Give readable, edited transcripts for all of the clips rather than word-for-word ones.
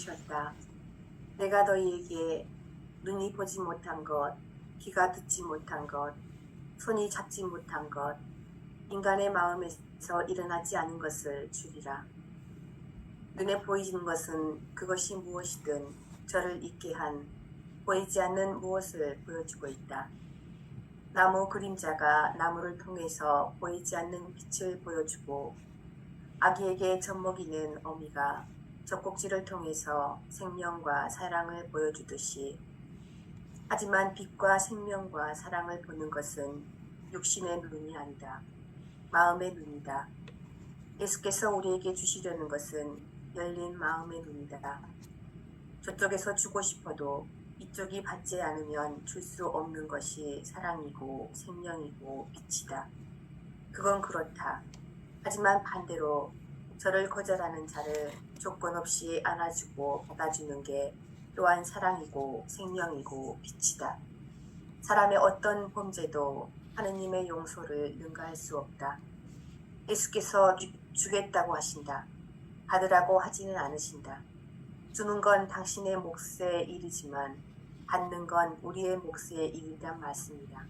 이르셨다. 내가 너희에게 눈이 보지 못한 것, 귀가 듣지 못한 것, 손이 잡지 못한 것, 인간의 마음에서 일어나지 않은 것을 주리라. 눈에 보이는 것은 그것이 무엇이든 저를 잊게 한 보이지 않는 무엇을 보여주고 있다. 나무 그림자가 나무를 통해서 보이지 않는 빛을 보여주고 아기에게 젖먹이는 어미가 젖꼭지를 통해서 생명과 사랑을 보여주듯이 하지만 빛과 생명과 사랑을 보는 것은 육신의 눈이 아니다. 마음의 눈이다. 예수께서 우리에게 주시려는 것은 열린 마음의 눈이다. 저쪽에서 주고 싶어도 이쪽이 받지 않으면 줄 수 없는 것이 사랑이고 생명이고 빛이다. 그건 그렇다. 하지만 반대로 저를 거절하는 자를 조건 없이 안아주고 받아주는 게 또한 사랑이고 생명이고 빛이다. 사람의 어떤 범죄도 하느님의 용서를 능가할 수 없다. 예수께서 주겠다고 하신다. 받으라고 하지는 않으신다. 주는 건 당신의 몫의 일이지만 받는 건 우리의 몫의 일이란 말씀이다.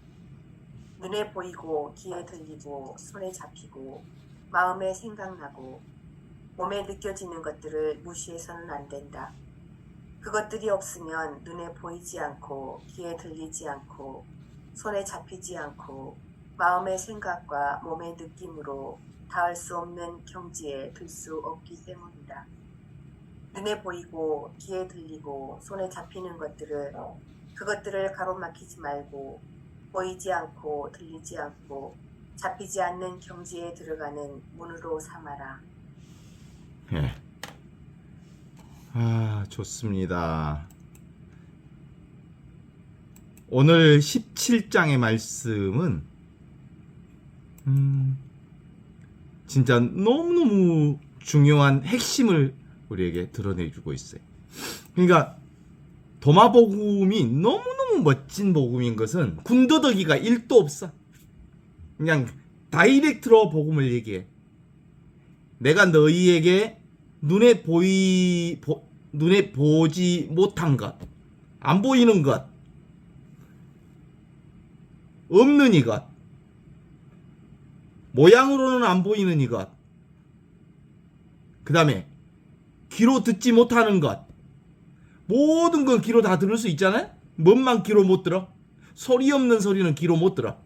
눈에 보이고 귀에 들리고 손에 잡히고 마음에 생각나고 몸에 느껴지는 것들을 무시해서는 안 된다. 그것들이 없으면 눈에 보이지 않고 귀에 들리지 않고 손에 잡히지 않고 마음의 생각과 몸의 느낌으로 닿을 수 없는 경지에 들 수 없기 때문이다. 눈에 보이고 귀에 들리고 손에 잡히는 그것들을 가로막히지 말고 보이지 않고 들리지 않고 잡히지 않는 경지에 들어가는 문으로 삼아라. 예. 좋습니다. 오늘 17장의 말씀은 진짜 너무너무 중요한 핵심을 우리에게 드러내주고 있어요. 그러니까 도마복음이 너무너무 멋진 복음인 것은 군더더기가 1도 없어. 그냥 다이렉트로 복음을 얘기해. 내가 너희에게 눈에 보지 못한 것, 안 보이는 것, 없는 이것, 모양으로는 안 보이는 이것, 그 다음에 귀로 듣지 못하는 것, 모든 건 귀로 다 들을 수 있잖아요? 뭔만 귀로 못 들어? 소리 없는 소리는 귀로 못 들어.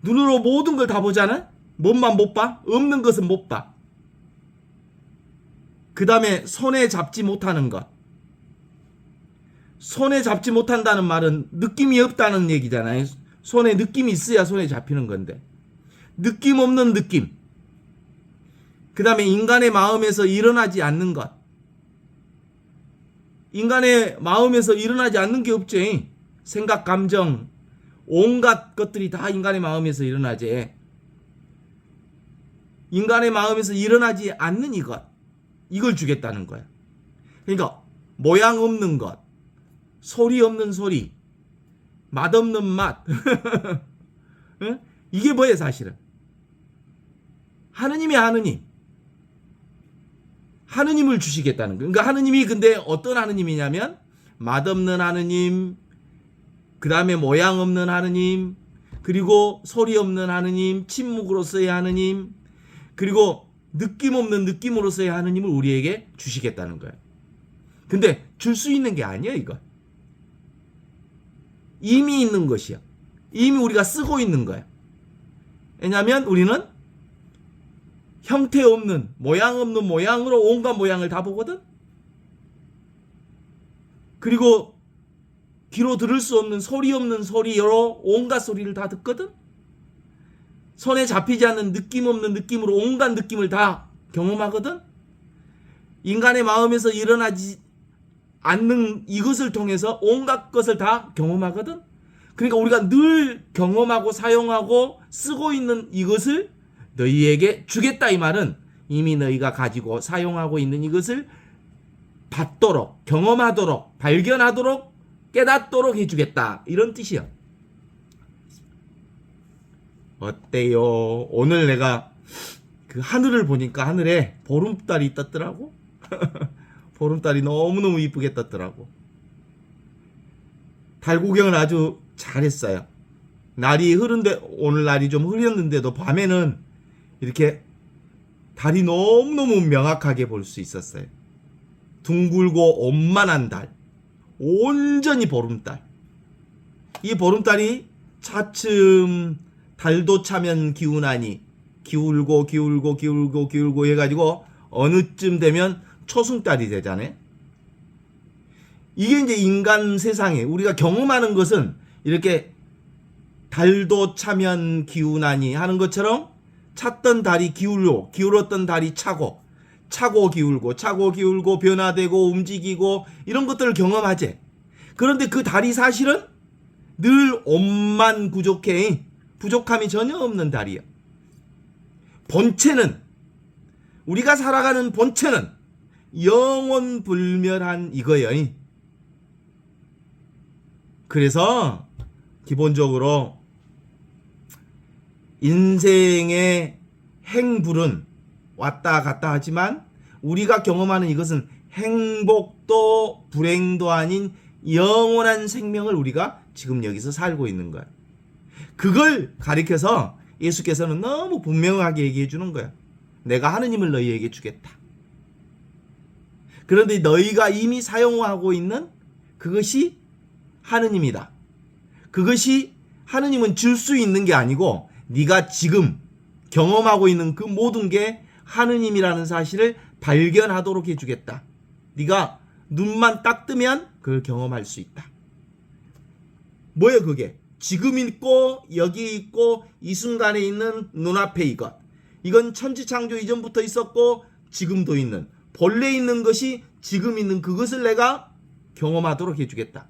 눈으로 모든 걸 다 보잖아요? 뭔만 못 봐? 없는 것은 못 봐. 그 다음에 손에 잡지 못하는 것. 손에 잡지 못한다는 말은 느낌이 없다는 얘기잖아요. 손에 느낌이 있어야 손에 잡히는 건데. 느낌 없는 느낌. 그 다음에 인간의 마음에서 일어나지 않는 것. 인간의 마음에서 일어나지 않는 게 없지. 생각, 감정, 온갖 것들이 다 인간의 마음에서 일어나지. 인간의 마음에서 일어나지 않는 이것. 이걸 주겠다는 거야. 그러니까 모양 없는 것, 소리 없는 소리, 맛없는 맛. 이게 뭐예요 사실은? 하느님의 하느님. 하느님을 주시겠다는 거예요. 그러니까 하느님이 근데 어떤 하느님이냐면 맛없는 하느님, 그 다음에 모양 없는 하느님, 그리고 소리 없는 하느님, 침묵으로서의 하느님, 그리고 느낌 없는 느낌으로서의 하느님을 우리에게 주시겠다는 거예요. 근데 줄 수 있는 게 아니에요, 이거. 이미 있는 것이야. 이미 우리가 쓰고 있는 거예요. 왜냐하면 우리는 형태 없는, 모양 없는 모양으로 온갖 모양을 다 보거든. 그리고 귀로 들을 수 없는 소리 없는 소리로 온갖 소리를 다 듣거든. 손에 잡히지 않는 느낌 없는 느낌으로 온갖 느낌을 다 경험하거든. 인간의 마음에서 일어나지 않는 이것을 통해서 온갖 것을 다 경험하거든. 그러니까 우리가 늘 경험하고 사용하고 쓰고 있는 이것을 너희에게 주겠다 이 말은 이미 너희가 가지고 사용하고 있는 이것을 받도록, 경험하도록, 발견하도록, 깨닫도록 해주겠다 이런 뜻이야. 어때요? 오늘 내가 그 하늘을 보니까 하늘에 보름달이 떴더라고. 보름달이 너무너무 이쁘게 떴더라고. 달 구경을 아주 잘했어요. 날이 흐른데, 오늘 날이 좀 흐렸는데도 밤에는 이렇게 달이 너무너무 명확하게 볼 수 있었어요. 둥글고 원만한 달, 온전히 보름달. 이 보름달이 차츰 달도 차면 기운하니 기울고 해가지고 어느쯤 되면 초승달이 되잖아요. 이게 이제 인간 세상에 우리가 경험하는 것은 이렇게 달도 차면 기운하니 하는 것처럼 찼던 달이 기울었던 달이 차고 기울고 변화되고 움직이고 이런 것들을 경험하지. 그런데 그 달이 사실은 늘 온만 부족함이 전혀 없는 달이야. 본체는, 우리가 살아가는 본체는 영원불멸한 이거예요. 그래서 기본적으로 인생의 행불은 왔다 갔다 하지만 우리가 경험하는 이것은 행복도 불행도 아닌 영원한 생명을 우리가 지금 여기서 살고 있는 거야. 그걸 가리켜서 예수께서는 너무 분명하게 얘기해 주는 거야. 내가 하느님을 너희에게 주겠다. 그런데 너희가 이미 사용하고 있는 그것이 하느님이다. 그것이 하느님은 줄 수 있는 게 아니고 네가 지금 경험하고 있는 그 모든 게 하느님이라는 사실을 발견하도록 해주겠다. 네가 눈만 딱 뜨면 그걸 경험할 수 있다. 뭐예요 그게? 지금 있고 여기 있고 이 순간에 있는 눈앞에 이것. 이건 천지창조 이전부터 있었고 지금도 있는, 본래 있는 것이 지금 있는 그것을 내가 경험하도록 해주겠다.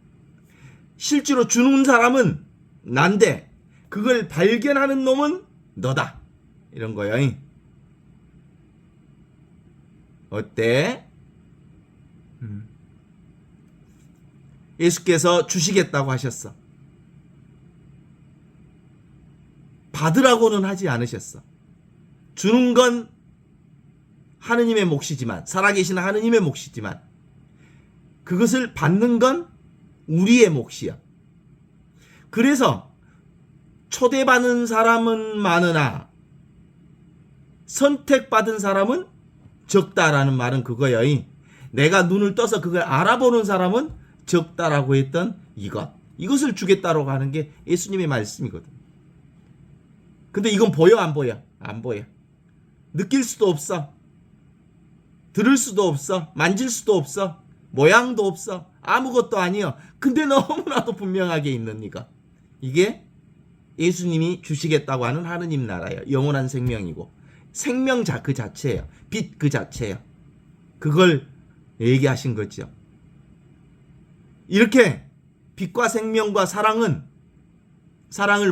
실제로 주는 사람은 난데 그걸 발견하는 놈은 너다. 이런 거야. 어때? 예수께서 주시겠다고 하셨어. 받으라고는 하지 않으셨어. 주는 건 하느님의 몫이지만, 살아계신 하느님의 몫이지만 그것을 받는 건 우리의 몫이야. 그래서 초대받은 사람은 많으나 선택받은 사람은 적다라는 말은 그거야. 내가 눈을 떠서 그걸 알아보는 사람은 적다라고 했던 이것을 주겠다라고 하는 게 예수님의 말씀이거든. 근데 이건 보여 안 보여? 안 보여. 느낄 수도 없어. 들을 수도 없어. 만질 수도 없어. 모양도 없어. 아무것도 아니여. 근데 너무나도 분명하게 있는 이게 예수님이 주시겠다고 하는 하느님 나라예요. 영원한 생명이고 생명 그 자체예요. 빛 그 자체예요. 그걸 얘기하신 거죠. 이렇게 빛과 생명과 사랑을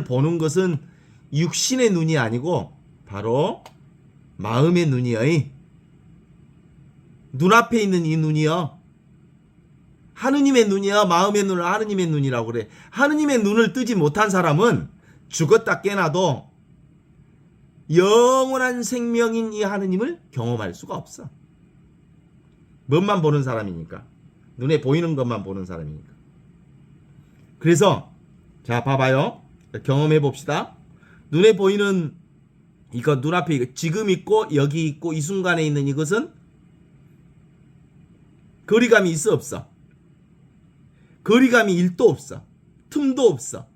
보는 것은 육신의 눈이 아니고 바로 마음의 눈이요. 눈앞에 있는 이 눈이요. 하느님의 눈이요. 마음의 눈을 하느님의 눈이라고 그래. 하느님의 눈을 뜨지 못한 사람은 죽었다 깨나도 영원한 생명인 이 하느님을 경험할 수가 없어. 뭔만 보는 사람이니까. 눈에 보이는 것만 보는 사람이니까. 그래서 자 봐봐요. 경험해 봅시다. 눈에 보이는 이거 눈앞에 이거 지금 있고 여기 있고 이 순간에 있는 이것은 거리감이 있어 없어? 거리감이 1도 없어. 틈도 없어.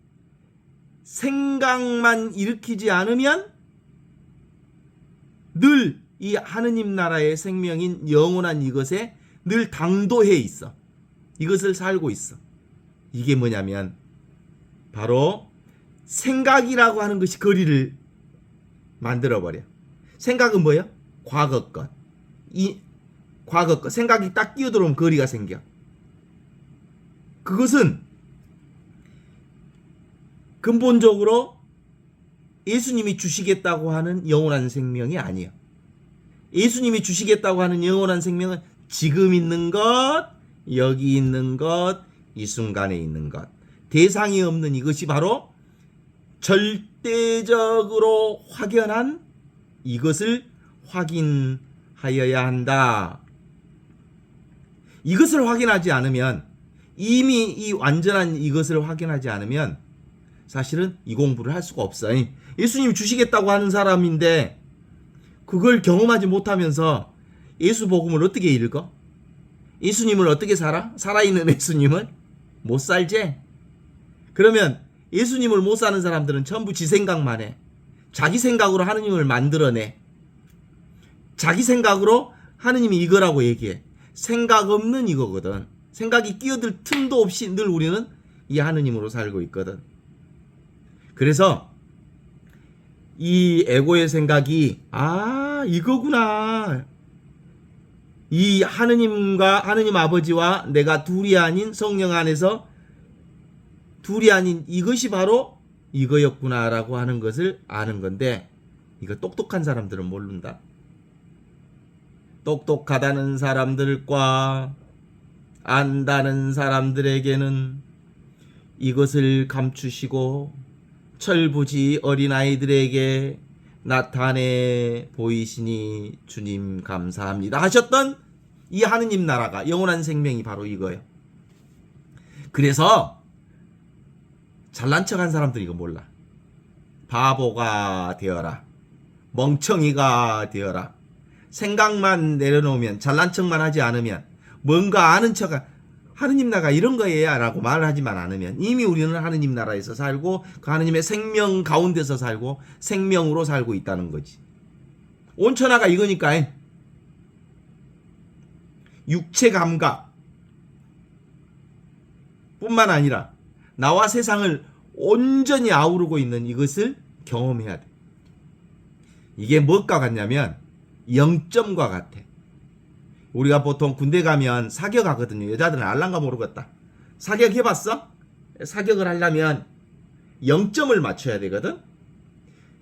생각만 일으키지 않으면 늘 이 하느님 나라의 생명인 영원한 이것에 늘 당도해 있어. 이것을 살고 있어. 이게 뭐냐면 바로 생각이라고 하는 것이 거리를 만들어버려. 생각은 뭐예요? 과거 것. 이 과거 것. 생각이 딱 끼어들어오면 거리가 생겨. 그것은 근본적으로 예수님이 주시겠다고 하는 영원한 생명이 아니에요. 예수님이 주시겠다고 하는 영원한 생명은 지금 있는 것, 여기 있는 것, 이 순간에 있는 것. 대상이 없는 이것이 바로 절대적으로 확연한 이것을 확인하여야 한다. 이것을 확인하지 않으면, 이미 이 완전한 이것을 확인하지 않으면 사실은 이 공부를 할 수가 없어요. 예수님이 주시겠다고 하는 사람인데 그걸 경험하지 못하면서 예수 복음을 어떻게 읽어? 예수님을 어떻게 살아? 살아있는 예수님을 못 살지? 그러면 예수님을 못 사는 사람들은 전부 지 생각만 해. 자기 생각으로 하느님을 만들어내. 자기 생각으로 하느님이 이거라고 얘기해. 생각 없는 이거거든. 생각이 끼어들 틈도 없이 늘 우리는 이 하느님으로 살고 있거든. 그래서 이 에고의 생각이 이거구나. 이 하느님과 하느님 아버지와 내가 둘이 아닌 성령 안에서 둘이 아닌 이것이 바로 이거였구나라고 하는 것을 아는 건데, 이거 똑똑한 사람들은 모른다. 똑똑하다는 사람들과 안다는 사람들에게는 이것을 감추시고 철부지 어린아이들에게 나타내 보이시니 주님 감사합니다 하셨던 이 하느님 나라가, 영원한 생명이 바로 이거예요. 그래서 잘난 척한 사람들이 이거 몰라. 바보가 되어라. 멍청이가 되어라. 생각만 내려놓으면, 잘난 척만 하지 않으면, 뭔가 아는 척, 하느님 나라가 이런 거예요 라고 말을 하지만 않으면 이미 우리는 하느님 나라에서 살고 그 하느님의 생명 가운데서 살고 생명으로 살고 있다는 거지. 온천하가 이거니까. 육체 감각 뿐만 아니라 나와 세상을 온전히 아우르고 있는 이것을 경험해야 돼. 이게 무엇과 같냐면 영점과 같아. 우리가 보통 군대 가면 사격하거든요. 여자들은 알란가 모르겠다. 사격해봤어? 사격을 하려면 0점을 맞춰야 되거든.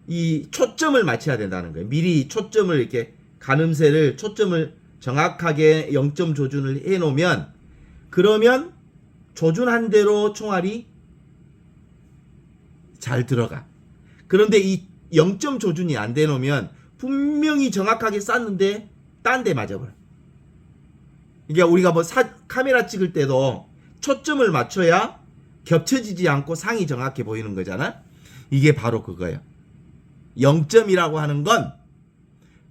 이 초점을 맞춰야 된다는 거예요. 미리 초점을 이렇게 가늠쇠를 초점을 정확하게 0점 조준을 해놓으면, 그러면 조준한 대로 총알이 잘 들어가. 그런데 이 0점 조준이 안 되놓으면 분명히 정확하게 쐈는데 딴 데 맞아버려. 이게 우리가 뭐 카메라 찍을 때도 초점을 맞춰야 겹쳐지지 않고 상이 정확히 보이는 거잖아. 이게 바로 그거예요. 0점이라고 하는 건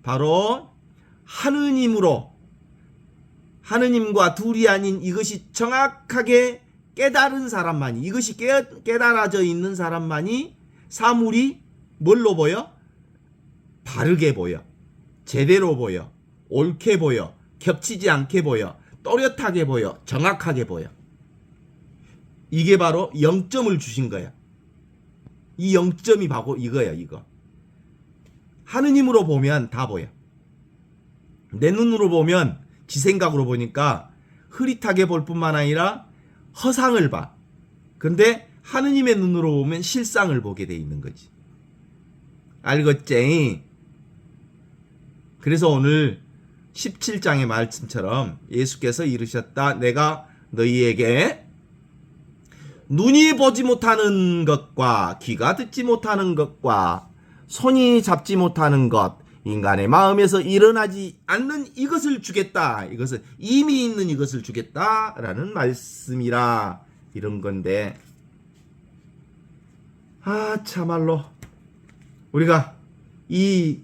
바로 하느님으로, 하느님과 둘이 아닌 이것이 정확하게 깨달은 사람만이, 이것이 깨달아져 있는 사람만이 사물이 뭘로 보여? 바르게 보여. 제대로 보여. 옳게 보여. 겹치지 않게 보여. 또렷하게 보여. 정확하게 보여. 이게 바로 0점을 주신 거야. 이 0점이 바로 이거야, 이거. 하느님으로 보면 다 보여. 내 눈으로 보면, 지 생각으로 보니까 흐릿하게 볼 뿐만 아니라 허상을 봐. 근데 하느님의 눈으로 보면 실상을 보게 돼 있는 거지. 알겠지? 그래서 오늘 17장의 말씀처럼 예수께서 이르셨다. 내가 너희에게 눈이 보지 못하는 것과 귀가 듣지 못하는 것과 손이 잡지 못하는 것, 인간의 마음에서 일어나지 않는 이것을 주겠다. 이것은 이미 있는 이것을 주겠다라는 말씀이라, 이런 건데, 참말로 우리가 이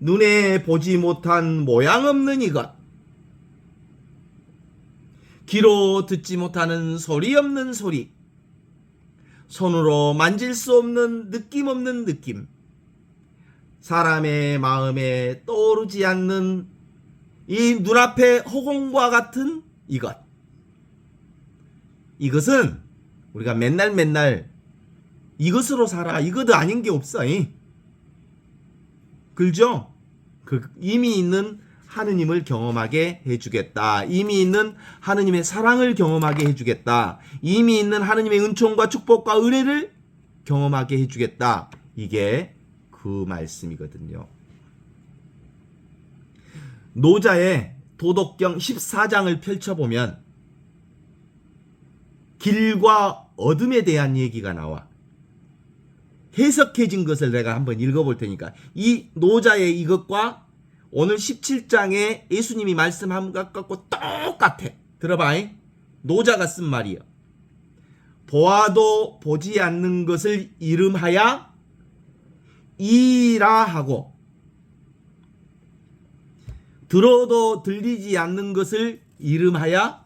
눈에 보지 못한 모양 없는 이것, 귀로 듣지 못하는 소리 없는 소리, 손으로 만질 수 없는 느낌 없는 느낌, 사람의 마음에 떠오르지 않는 이 눈앞의 허공과 같은 이것, 이것은 우리가 맨날 이것으로 살아, 이것도 아닌 게 없어. 그죠? 이미 있는 하느님을 경험하게 해주겠다. 이미 있는 하느님의 사랑을 경험하게 해주겠다. 이미 있는 하느님의 은총과 축복과 은혜를 경험하게 해주겠다. 이게 그 말씀이거든요. 노자의 도덕경 14장을 펼쳐보면 길과 어둠에 대한 얘기가 나와. 해석해진 것을 내가 한번 읽어볼 테니까 이 노자의 이것과 오늘 17장에 예수님이 말씀한 것 같고 똑같아. 들어봐. 노자가 쓴 말이야. 보아도 보지 않는 것을 이름하여 이라 하고, 들어도 들리지 않는 것을 이름하여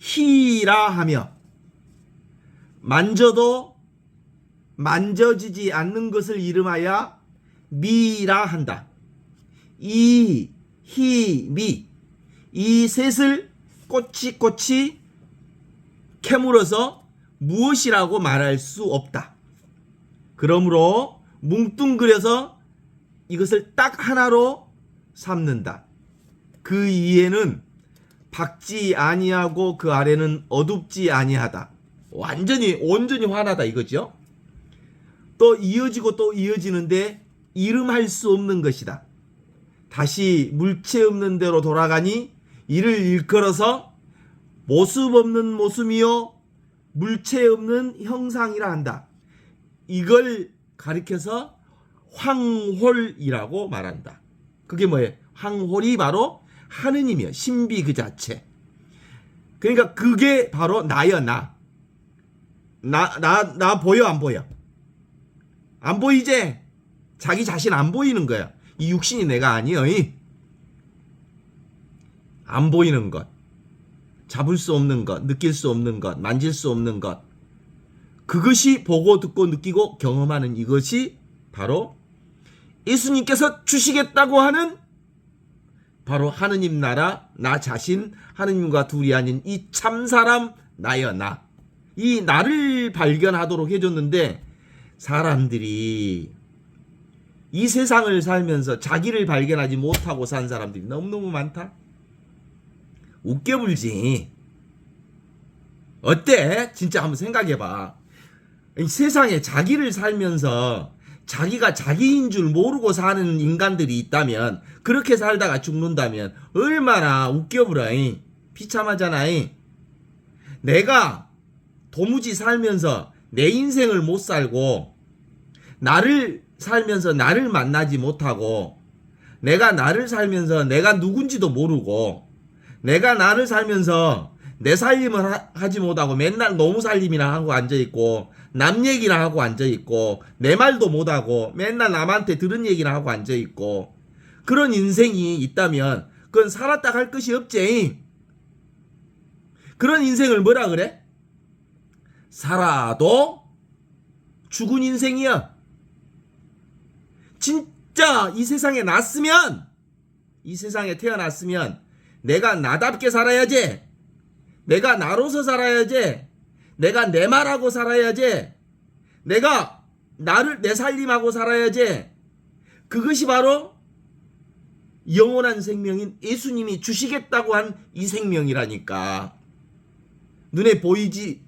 희라 하며, 만져도 만져지지 않는 것을 이름하여 미라 한다. 이, 희, 미, 이 셋을 꼬치꼬치 캐물어서 무엇이라고 말할 수 없다. 그러므로 뭉뚱그려서 이것을 딱 하나로 삼는다. 그 이에는 밝지 아니하고 그 아래는 어둡지 아니하다. 온전히 화나다 이거죠. 또 이어지고 또 이어지는데 이름할 수 없는 것이다. 다시 물체 없는 대로 돌아가니 이를 일컬어서 모습 없는 모습이요 물체 없는 형상이라 한다. 이걸 가리켜서 황홀이라고 말한다. 그게 뭐예요? 황홀이 바로 하느님이요. 신비 그 자체. 그러니까 그게 바로 나여 나. 나 보여 안 보여? 안 보이지? 자기 자신 안 보이는 거야. 이 육신이 내가 아니여. 안 보이는 것. 잡을 수 없는 것, 느낄 수 없는 것, 만질 수 없는 것. 그것이 보고 듣고 느끼고 경험하는 이것이 바로 예수님께서 주시겠다고 하는 바로 하느님 나라, 나 자신, 하느님과 둘이 아닌 이 참사람 나여 나. 이 나를 발견하도록 해줬는데 사람들이 이 세상을 살면서 자기를 발견하지 못하고 산 사람들이 너무너무 많다. 웃겨불지. 어때? 진짜 한번 생각해봐. 이 세상에 자기를 살면서 자기가 자기인 줄 모르고 사는 인간들이 있다면, 그렇게 살다가 죽는다면 얼마나 웃겨불어. 비참하잖아. 내가 도무지 살면서 내 인생을 못 살고, 나를 살면서 나를 만나지 못하고, 내가 나를 살면서 내가 누군지도 모르고, 내가 나를 살면서 내 살림을 하지 못하고 맨날 노무 살림이나 하고 앉아있고, 남 얘기나 하고 앉아있고, 내 말도 못하고 맨날 남한테 들은 얘기나 하고 앉아있고, 그런 인생이 있다면 그건 살았다 할 것이 없지. 그런 인생을 뭐라 그래? 살아도 죽은 인생이야. 진짜 이 세상에 났으면, 이 세상에 태어났으면 내가 나답게 살아야지. 내가 나로서 살아야지. 내가 내 말하고 살아야지. 내가 나를 내 살림하고 살아야지. 그것이 바로 영원한 생명인 예수님이 주시겠다고 한 이 생명이라니까. 눈에 보이지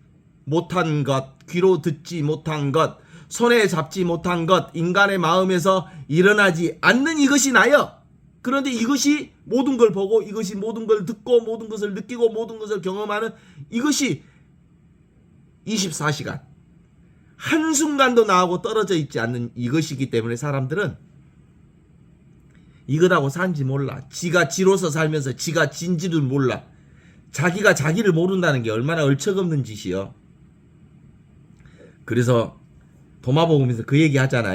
못한 것, 귀로 듣지 못한 것, 손에 잡지 못한 것, 인간의 마음에서 일어나지 않는 이것이 나여. 그런데 이것이 모든 걸 보고, 이것이 모든 걸 듣고, 모든 것을 느끼고, 모든 것을 경험하는 이것이 24시간 한순간도 나하고 떨어져 있지 않는 이것이기 때문에 사람들은 이것하고 산지 몰라. 지가 지로서 살면서 지가 진지를 몰라. 자기가 자기를 모른다는 게 얼마나 얼척없는 짓이요. 그래서 도마복음에서 그 얘기 하잖아.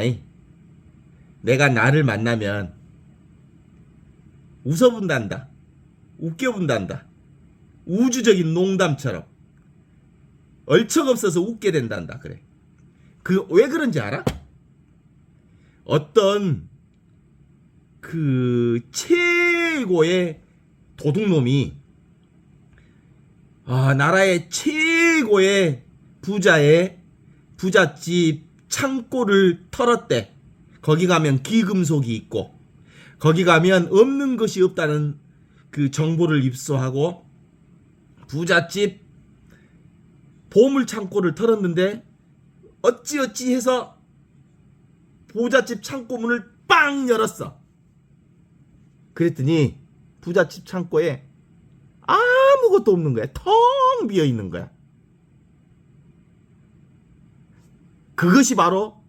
내가 나를 만나면 웃어본단다. 웃겨본단다. 우주적인 농담처럼 얼척없어서 웃게 된단다. 그래. 그 왜 그런지 알아? 어떤 그 최고의 도둑놈이 나라의 최고의 부자의 부잣집 창고를 털었대. 거기 가면 귀금속이 있고, 거기 가면 없는 것이 없다는 그 정보를 입수하고 부잣집 보물 창고를 털었는데 어찌어찌 해서 부잣집 창고 문을 빵 열었어. 그랬더니 부잣집 창고에 아무것도 없는 거야. 텅 비어 있는 거야. 그것이 바로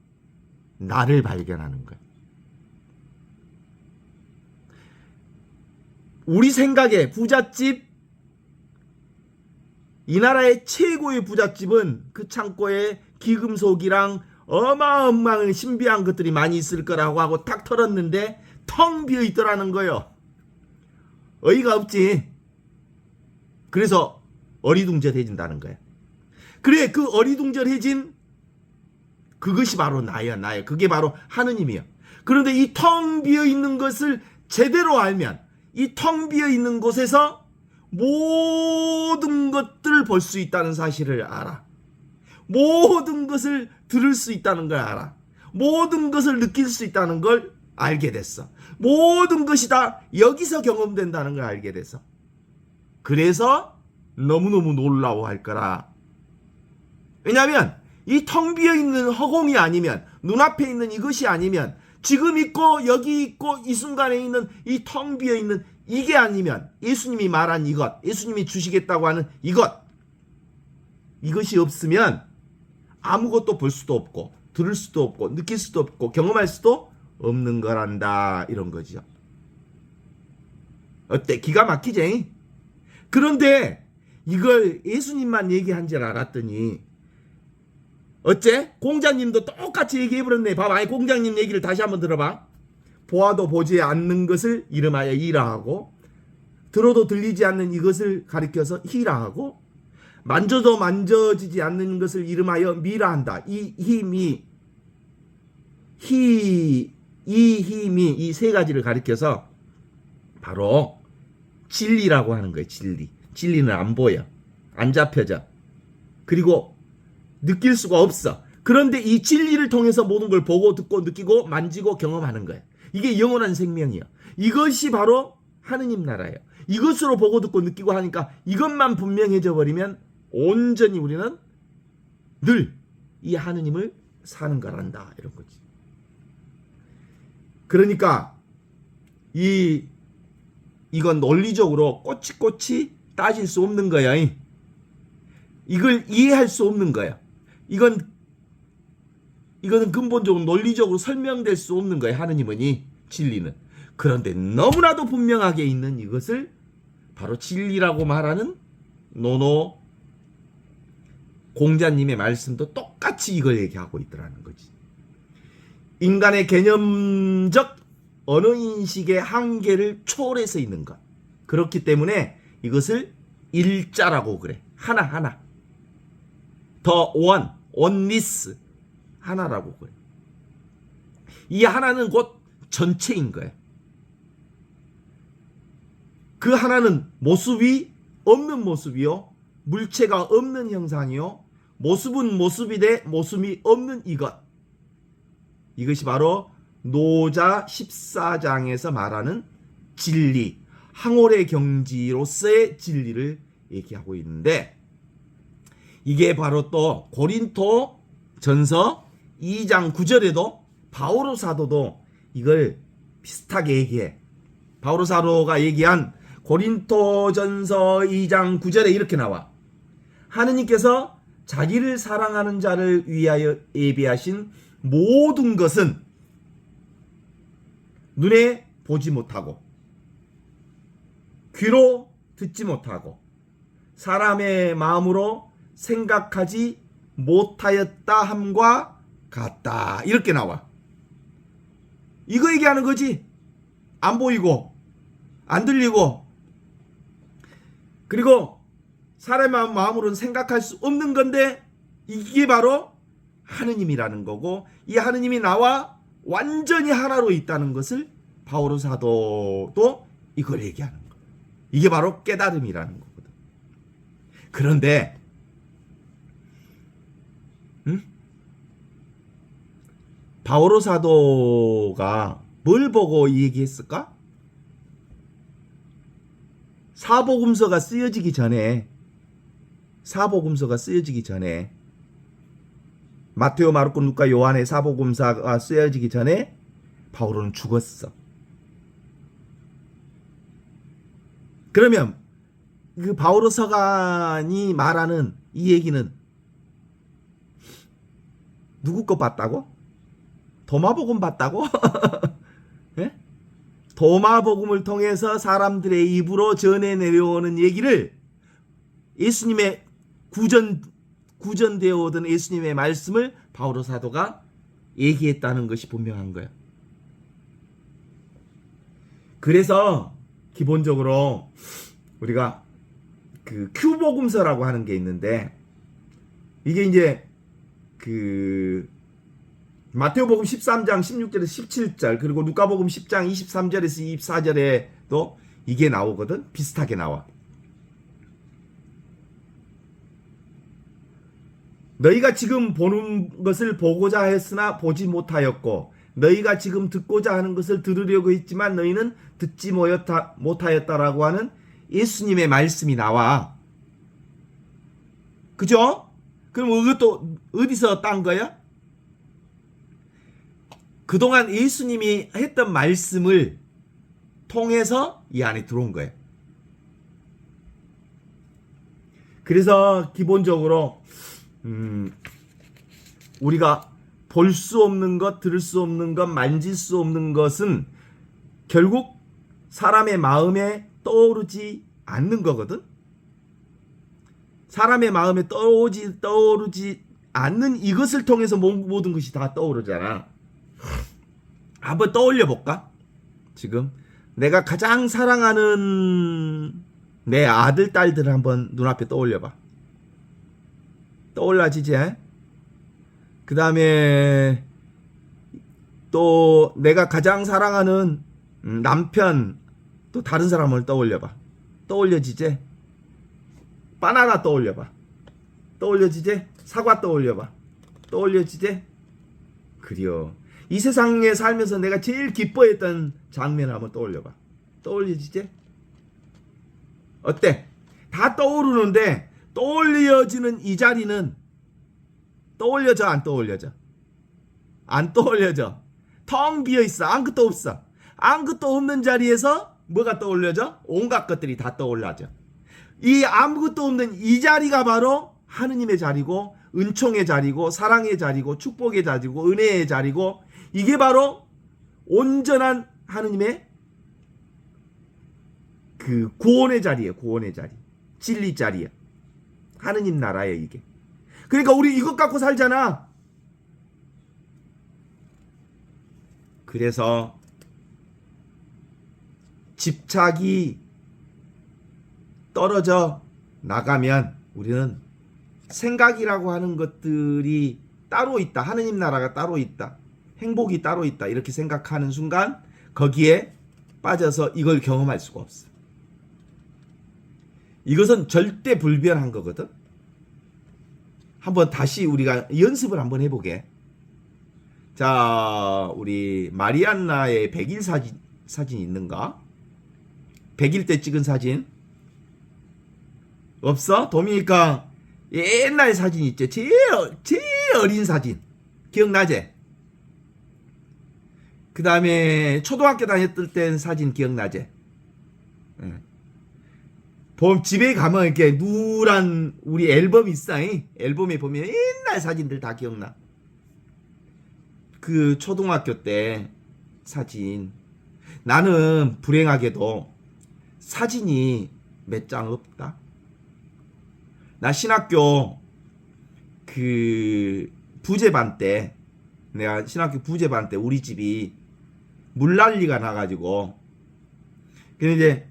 나를 발견하는 거야. 우리 생각에 부잣집, 이 나라의 최고의 부잣집은 그 창고에 기금속이랑 어마어마한 신비한 것들이 많이 있을 거라고 하고 탁 털었는데 텅 비어 있더라는 거요. 어이가 없지. 그래서 어리둥절해진다는 거야. 그래, 그 어리둥절해진 그것이 바로 나야. 그게 바로 하느님이야. 그런데 이 텅 비어 있는 것을 제대로 알면 이 텅 비어 있는 곳에서 모든 것들을 볼 수 있다는 사실을 알아. 모든 것을 들을 수 있다는 걸 알아. 모든 것을 느낄 수 있다는 걸 알게 됐어. 모든 것이 다 여기서 경험된다는 걸 알게 됐어. 그래서 너무너무 놀라워할 거라. 왜냐하면 이 텅 비어있는 허공이 아니면, 눈앞에 있는 이것이 아니면, 지금 있고 여기 있고 이 순간에 있는 이 텅 비어있는 이게 아니면, 예수님이 말한 이것, 예수님이 주시겠다고 하는 이것이 없으면 아무것도 볼 수도 없고 들을 수도 없고 느낄 수도 없고 경험할 수도 없는 거란다, 이런 거죠. 어때? 기가 막히지? 그런데 이걸 예수님만 얘기한 줄 알았더니 어째? 공자님도 똑같이 얘기해버렸네. 봐봐, 공자님 얘기를 다시 한번 들어봐. 보아도 보지 않는 것을 이름하여 이라하고, 들어도 들리지 않는 이것을 가리켜서 희라하고, 만져도 만져지지 않는 것을 이름하여 미라한다. 이 힘이 이 세 가지를 가리켜서 바로 진리라고 하는 거예요. 진리는 안 보여, 안 잡혀져, 그리고 느낄 수가 없어. 그런데 이 진리를 통해서 모든 걸 보고 듣고 느끼고 만지고 경험하는 거예요. 이게 영원한 생명이에요. 이것이 바로 하느님 나라예요. 이것으로 보고 듣고 느끼고 하니까 이것만 분명해져 버리면 온전히 우리는 늘 이 하느님을 사는 거란다, 이런 거지. 그러니까 이건 논리적으로 꼬치꼬치 따질 수 없는 거야. 이걸 이해할 수 없는 거야. 이거는 근본적으로 논리적으로 설명될 수 없는 거야. 하느님은, 진리는. 그런데 너무나도 분명하게 있는 이것을 바로 진리라고 말하는 노노 공자님의 말씀도 똑같이 이걸 얘기하고 있더라는 거지. 인간의 개념적 언어인식의 한계를 초월해서 있는 것. 그렇기 때문에 이것을 일자라고 그래. 하나. 더 원리스, 하나라고 그래. 이 하나는 곧 전체인 거야. 그 하나는 모습이 없는 모습이요, 물체가 없는 형상이요, 모습은 모습이되 모습이 없는 이것이 바로 노자 14장에서 말하는 진리, 항월의 경지로서의 진리를 얘기하고 있는데, 이게 바로 또 고린토 전서 2장 9절에도 바오로 사도도 이걸 비슷하게 얘기해. 바오로 사도가 얘기한 고린토 전서 2장 9절에 이렇게 나와. 하느님께서 자기를 사랑하는 자를 위하여 예비하신 모든 것은 눈에 보지 못하고 귀로 듣지 못하고 사람의 마음으로 생각하지 못하였다 함과 같다, 이렇게 나와. 이거 얘기하는 거지. 안 보이고 안 들리고 그리고 사람의 마음으로는 생각할 수 없는 건데 이게 바로 하느님이라는 거고, 이 하느님이 나와 완전히 하나로 있다는 것을 바오로 사도도 이걸 얘기하는 거예요. 이게 바로 깨달음이라는 거거든. 그런데 바오로 사도가 뭘 보고 이 얘기했을까? 사복음서가 쓰여지기 전에 마테오, 마르코, 루카, 요한의 사복음서가 쓰여지기 전에 바오로는 죽었어. 그러면 그 바오로 서간이 말하는 이 얘기는 누구 거 봤다고? 도마복음 봤다고? 예? 도마복음을 통해서 사람들의 입으로 전해 내려오는 얘기를 예수님의 구전되어 오던 예수님의 말씀을 바오로 사도가 얘기했다는 것이 분명한 거예요. 그래서 기본적으로 우리가 그 큐복음서라고 하는 게 있는데, 이게 이제 그 마태오복음 13장 16절에서 17절, 그리고 루카복음 10장 23절에서 24절에도 이게 나오거든. 비슷하게 나와. 너희가 지금 보는 것을 보고자 했으나 보지 못하였고, 너희가 지금 듣고자 하는 것을 들으려고 했지만 너희는 듣지 못하였다라고 하는 예수님의 말씀이 나와. 그죠? 그럼 이것도 어디서 딴 거야? 그동안 예수님이 했던 말씀을 통해서 이 안에 들어온 거예요. 그래서 기본적으로 우리가 볼 수 없는 것, 들을 수 없는 것, 만질 수 없는 것은 결국 사람의 마음에 떠오르지 않는 거거든. 사람의 마음에 떠오르지 않는 이것을 통해서 모든 것이 다 떠오르잖아. 한번 떠올려 볼까? 지금 내가 가장 사랑하는 내 아들, 딸들을 한번 눈앞에 떠올려 봐. 떠올라지지? 그 다음에 또 내가 가장 사랑하는 남편, 또 다른 사람을 떠올려봐. 떠올려지지? 바나나 떠올려봐. 떠올려지지? 사과 떠올려봐. 떠올려지지? 그려. 이 세상에 살면서 내가 제일 기뻐했던 장면을 한번 떠올려봐. 떠올려지지? 어때? 다 떠오르는데 떠올려지는 이 자리는 떠올려져, 안 떠올려져? 안 떠올려져. 텅 비어있어. 아무것도 없어. 아무것도 없는 자리에서 뭐가 떠올려져? 온갖 것들이 다 떠올라져. 이 아무것도 없는 이 자리가 바로 하느님의 자리고, 은총의 자리고, 사랑의 자리고, 축복의 자리고, 은혜의 자리고, 이게 바로 온전한 하느님의 그 구원의 자리예요. 구원의 자리. 진리 자리야. 하느님 나라예요, 이게. 그러니까 우리 이것 갖고 살잖아. 그래서 집착이 떨어져 나가면 우리는 생각이라고 하는 것들이 따로 있다. 하느님 나라가 따로 있다. 행복이 따로 있다. 이렇게 생각하는 순간 거기에 빠져서 이걸 경험할 수가 없어. 이것은 절대 불변한 거거든. 한번 다시 우리가 연습을 한번 해보게. 자, 우리 마리안나의 100일 사진 있는가? 100일 때 찍은 사진 없어? 도미니카 옛날 사진 있지? 제일 어린 사진 기억나지? 그 다음에 초등학교 다녔을 때 사진 기억나지? 집에 가면 이렇게 누런 우리 앨범 있어. 앨범에 보면 옛날 사진들 다 기억나. 그 초등학교 때 사진. 나는 불행하게도 사진이 몇 장 없다. 나 신학교 그 부제반 때, 내가 신학교 부제반 때 우리 집이 물난리가 나가지고, 근데 이제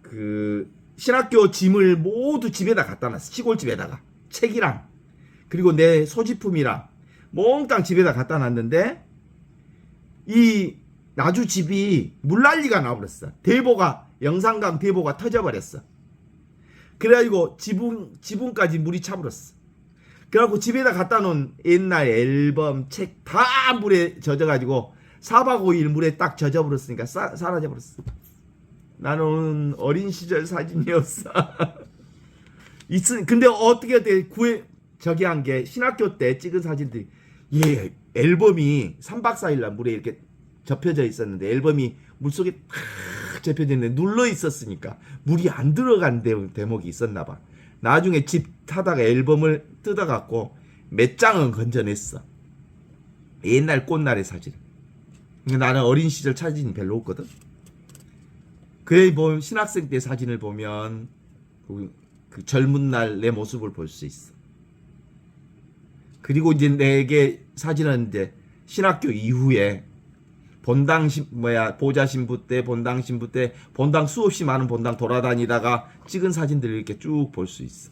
그 신학교 짐을 모두 집에다 갖다 놨어. 시골집에다가 책이랑 그리고 내 소지품이랑 몽땅 집에다 갖다 놨는데, 이 나주 집이 물난리가 나버렸어. 대보가, 영산강 대보가 터져버렸어. 그래가지고 지붕까지 물이 차버렸어. 그래갖고 집에다 갖다 놓은 옛날 앨범, 책 다 물에 젖어가지고 4박 5일 물에 딱 젖어버렸으니까 사라져버렸어. 나는 어린 시절 사진이 없어. 근데 어떻게 저기 한 게 신학교 때 찍은 사진들이, 예, 앨범이 3박 4일 날 물에 이렇게 접혀져 있었는데, 앨범이 물속에 탁 접혀져 있는데 눌러 있었으니까 물이 안 들어간 대목이 있었나 봐. 나중에 집 타다가 앨범을 뜯어갖고 몇 장은 건져냈어. 옛날 꽃날의 사진. 나는 어린 시절 사진이 별로 없거든. 그래 보면 신학생 때 사진을 보면 그 젊은 날 내 모습을 볼 수 있어. 그리고 이제 내게 사진은 이제 신학교 이후에 본당 보좌 신부 때, 본당 신부 때, 본당 수없이 많은 본당 돌아다니다가 찍은 사진들을 이렇게 쭉 볼 수 있어.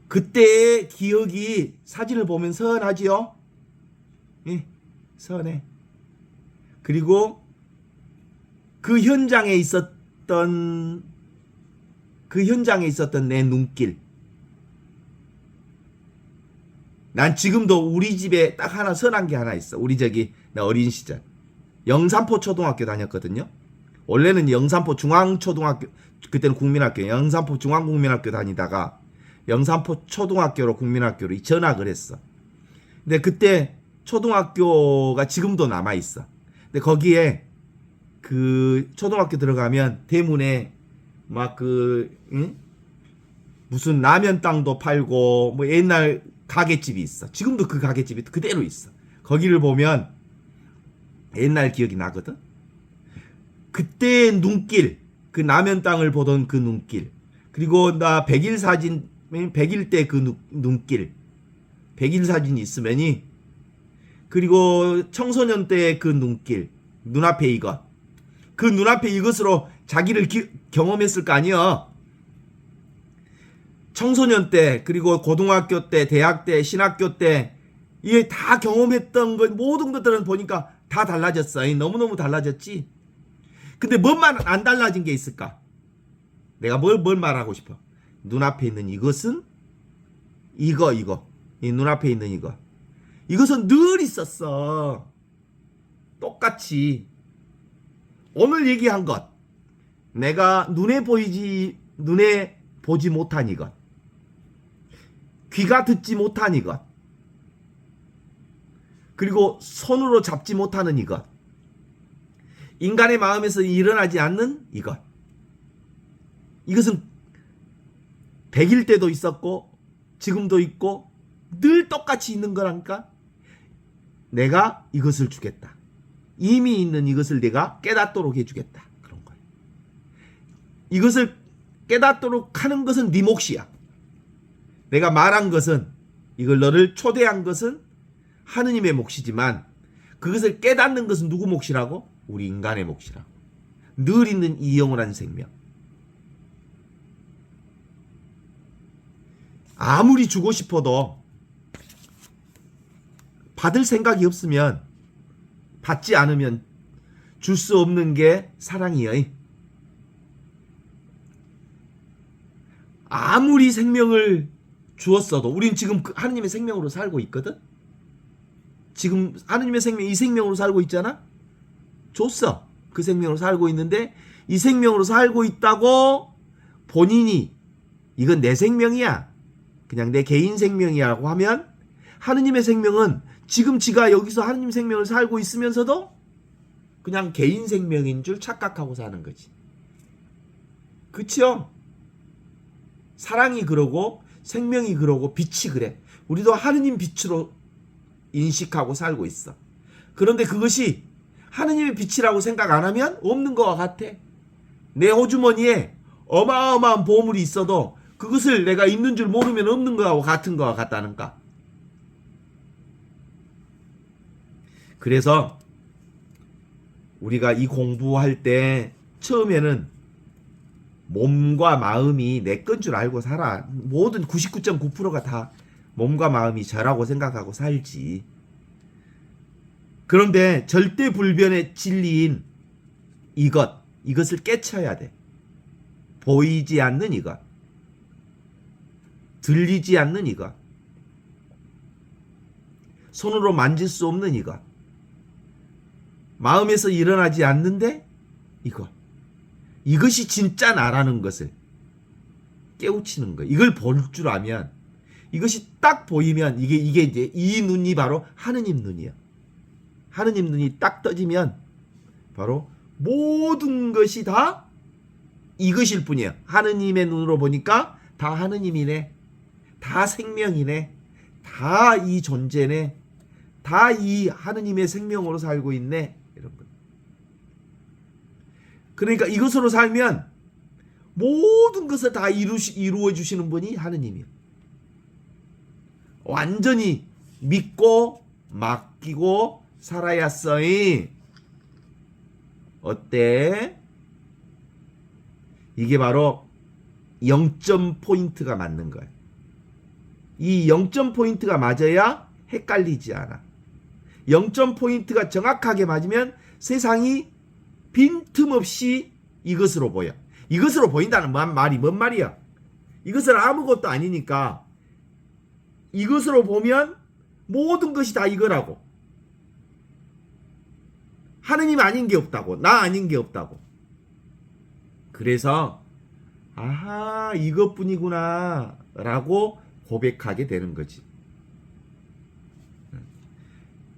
그때의 기억이 사진을 보면 선하지요? 예, 선해. 그리고 그 현장에 있었던 내 눈길. 난 지금도 우리 집에 딱 하나 선한 게 하나 있어. 우리 나 어린 시절 영산포 초등학교 다녔거든요. 원래는 영산포 중앙초등학교, 그때는 국민학교, 영산포 중앙국민학교 다니다가 영산포 초등학교로 국민학교로 전학을 했어. 근데 그때 초등학교가 지금도 남아 있어. 근데 거기에 그 초등학교 들어가면 대문에 막 무슨 라면 땅도 팔고 뭐 옛날 가게집이 있어. 지금도 그 가게집이 그대로 있어. 거기를 보면 옛날 기억이 나거든. 그때의 눈길, 그 라면 땅을 보던 그 눈길, 그리고 나 100일 사진, 100일 때 그 눈길, 100일 사진이 있으면이, 그리고 청소년 때의 그 눈길, 눈앞에 이것, 그 눈앞에 이것으로 자기를 경험했을 거 아니야. 청소년 때, 그리고 고등학교 때, 대학 때, 신학교 때, 이게 다 경험했던 것, 모든 것들은 보니까 다 달라졌어. 너무너무 달라졌지. 근데 뭐만 안 달라진 게 있을까? 내가 뭘 말하고 싶어? 눈앞에 있는 이것은 이거. 이 눈앞에 있는 이거. 이것은 늘 있었어. 똑같이. 오늘 얘기한 것. 내가 눈에 보지 못한 이것. 귀가 듣지 못한 이것. 그리고 손으로 잡지 못하는 이것. 인간의 마음에서 일어나지 않는 이것. 이것은 100일 때도 있었고 지금도 있고 늘 똑같이 있는 거라니까. 내가 이것을 주겠다. 이미 있는 이것을 내가 깨닫도록 해주겠다. 그런 거야. 이것을 깨닫도록 하는 것은 네 몫이야. 내가 말한 것은, 이걸 너를 초대한 것은 하느님의 몫이지만 그것을 깨닫는 것은 누구 몫이라고? 우리 인간의 몫이라고. 늘 있는 이 영원한 생명. 아무리 주고 싶어도 받을 생각이 없으면, 받지 않으면 줄 수 없는 게 사랑이여. 아무리 생명을 주었어도 우린 지금 하느님의 생명으로 살고 있거든. 지금 하느님의 생명, 이 생명으로 살고 있잖아. 줬어. 그 생명으로 살고 있는데 이 생명으로 살고 있다고 본인이 이건 내 생명이야, 그냥 내 개인 생명이라고 하면 하느님의 생명은 지금 지가 여기서 하느님 생명을 살고 있으면서도 그냥 개인 생명인 줄 착각하고 사는 거지. 그치요? 사랑이 그러고 생명이 그러고 빛이 그래. 우리도 하느님 빛으로 인식하고 살고 있어. 그런데 그것이 하느님의 빛이라고 생각 안 하면 없는 것과 같아. 내 호주머니에 어마어마한 보물이 있어도 그것을 내가 있는 줄 모르면 없는 거하고 같은 거와 같다는가. 그래서 우리가 이 공부할 때 처음에는 몸과 마음이 내 건 줄 알고 살아. 모든 99.9%가 다 몸과 마음이 저라고 생각하고 살지. 그런데 절대불변의 진리인 이것을 깨쳐야 돼. 보이지 않는 이것, 들리지 않는 이것, 손으로 만질 수 없는 이것, 마음에서 일어나지 않는데 이것이 진짜 나라는 것을 깨우치는 거예요. 이걸 볼 줄 알면, 이것이 딱 보이면 이게 이제 이 눈이 바로 하느님 눈이야. 하느님 눈이 딱 떠지면 바로 모든 것이 다 이것일 뿐이야. 하느님의 눈으로 보니까 다 하느님이네, 다 생명이네, 다 이 존재네, 다 이 하느님의 생명으로 살고 있네, 이런 거. 그러니까 이것으로 살면 모든 것을 다 이루어 주시는 분이 하느님이에요. 완전히 믿고 맡기고 살아야써이. 어때? 이게 바로 0점 포인트가 맞는 거예요. 이 0점 포인트가 맞아야 헷갈리지 않아. 0점 포인트가 정확하게 맞으면 세상이 빈틈없이 이것으로 보여. 이것으로 보인다는 말이 뭔 말이야? 이것은 아무것도 아니니까 이것으로 보면 모든 것이 다 이거라고. 하느님 아닌 게 없다고. 나 아닌 게 없다고. 그래서 아하 이것뿐이구나 라고 고백하게 되는 거지.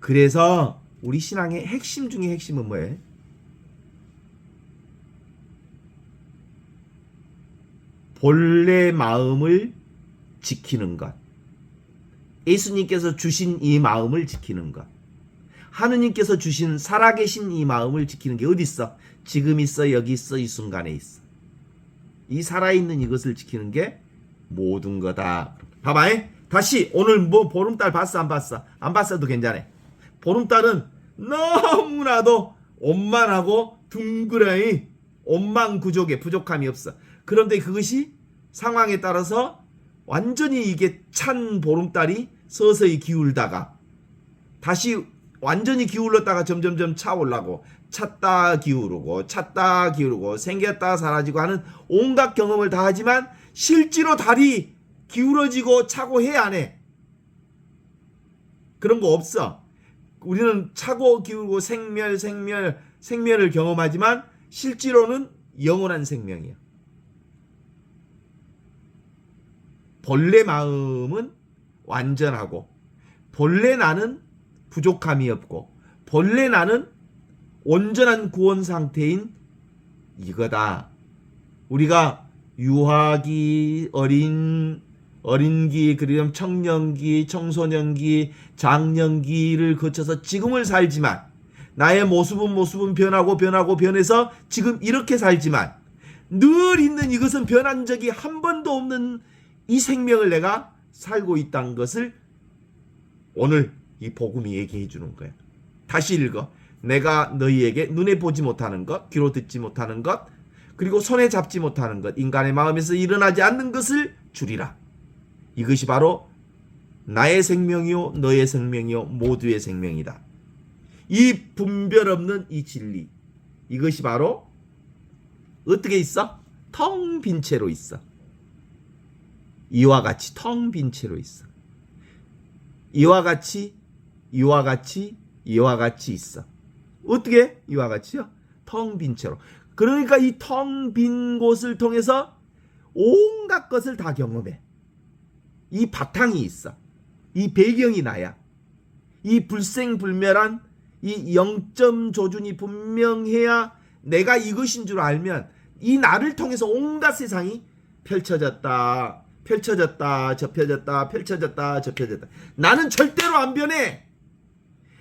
그래서 우리 신앙의 핵심 중에 핵심은 뭐예요? 본래 마음을 지키는 것. 예수님께서 주신 이 마음을 지키는 것. 하느님께서 주신 살아계신 이 마음을 지키는 게 어디 있어? 지금 있어, 여기 있어, 이 순간에 있어. 이 살아있는 이것을 지키는 게 모든 거다. 봐봐. 다시 오늘 뭐 보름달 봤어, 안 봤어? 안 봤어도 괜찮아. 보름달은 너무나도 원만하고 둥그레이 원망구족에 부족함이 없어. 그런데 그것이 상황에 따라서 완전히 이게 찬 보름달이 서서히 기울다가 다시 완전히 기울었다가 점점점 차올라고 찼다 기울고 찼다 기울고 생겼다 사라지고 하는 온갖 경험을 다 하지만 실제로 달이 기울어지고 차고 해 안 해? 그런 거 없어. 우리는 차고 기울고 생멸을 경험하지만 실제로는 영원한 생명이야. 본래 마음은 완전하고 본래 나는 부족함이 없고 본래 나는 온전한 구원 상태인 이거다. 우리가 유아기, 어린기, 그리고 청년기, 청소년기, 장년기를 거쳐서 지금을 살지만 나의 모습은 변해서 지금 이렇게 살지만 늘 있는 이것은 변한 적이 한 번도 없는 이 생명을 내가 살고 있다는 것을 오늘 이 복음이 얘기해 주는 거야. 다시 읽어. 내가 너희에게 눈에 보지 못하는 것, 귀로 듣지 못하는 것, 그리고 손에 잡지 못하는 것, 인간의 마음에서 일어나지 않는 것을 주리라. 이것이 바로 나의 생명이요 너의 생명이요 모두의 생명이다. 이 분별 없는 이 진리, 이것이 바로 어떻게 있어? 텅 빈 채로 있어. 이와 같이 텅 빈 채로 있어. 이와 같이 있어. 어떻게? 이와 같이요? 텅 빈 채로. 그러니까 이 텅 빈 곳을 통해서 온갖 것을 다 경험해. 이 바탕이 있어. 이 배경이 나야. 이 불생불멸한 이 영점 조준이 분명해야 내가 이것인 줄 알면 이 나를 통해서 온갖 세상이 펼쳐졌다. 접혀졌다. 나는 절대로 안 변해.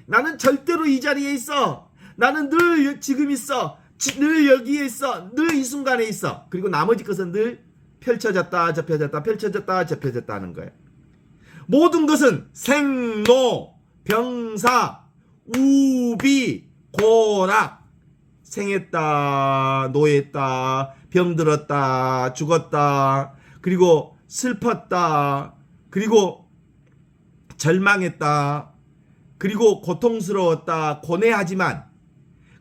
나는 절대로 이 자리에 있어. 나는 늘 지금 있어. 늘 여기에 있어. 늘 이 순간에 있어. 그리고 나머지 것은 늘 펼쳐졌다. 접혀졌다 하는 거예요. 모든 것은 생로, 병사, 우비, 고락, 생했다, 노했다, 병들었다, 죽었다, 그리고 슬펐다, 그리고 절망했다, 그리고 고통스러웠다, 고뇌하지만